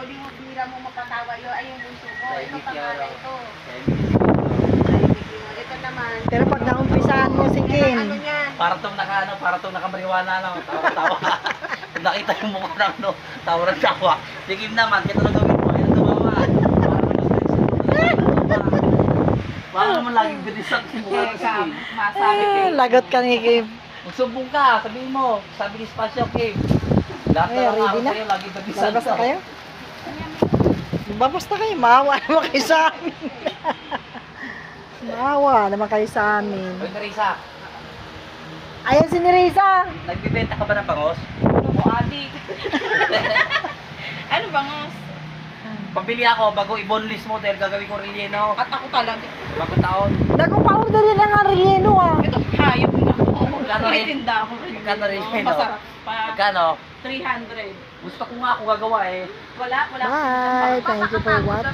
di mo bira mo mapatawa yun. Ay, yung bunso ko. Ito pangalan ito. Ito naman. Pero pag naumpisahan mo si Kim, Ano yan? Para tong nakamariwana na, tawa-tawa. Kung nakita yung mukha ng ano, tawa ng tawa. Si Kim naman, kaya talaga gawin mo, ayun tumawa. Para naman laging binisan si mukha ng si Kim. Masabi ko. lagot ka ni Kim. Magsumbong ka, sabihin mo, sabi ni Spasyo, Kim. Lahat Ay, na lang ready araw na? sa'yo, laging binisan. Lalabas na kayo? Lumabas na kayo, maawa naman kayo sa amin. Maawa naman kayo sa amin. Uy, Teresa, Ayan si Nerissa. nagbibenta ka ba ng bangos? Ano adik? Ano bangos? Pabili ako bago i-boneless mo dahil gagawin ko relleno. At ako talaga. Bagong taon. Nagpa-order rin ng relleno ah. Ito, hayop na ako. Magkano May rin? tinda ako. Magkano rin, Oo, no? Masarap pa. Magkano? 300. Gusto ko nga ako gagawa eh. Wala. Bye. Thank you for watching.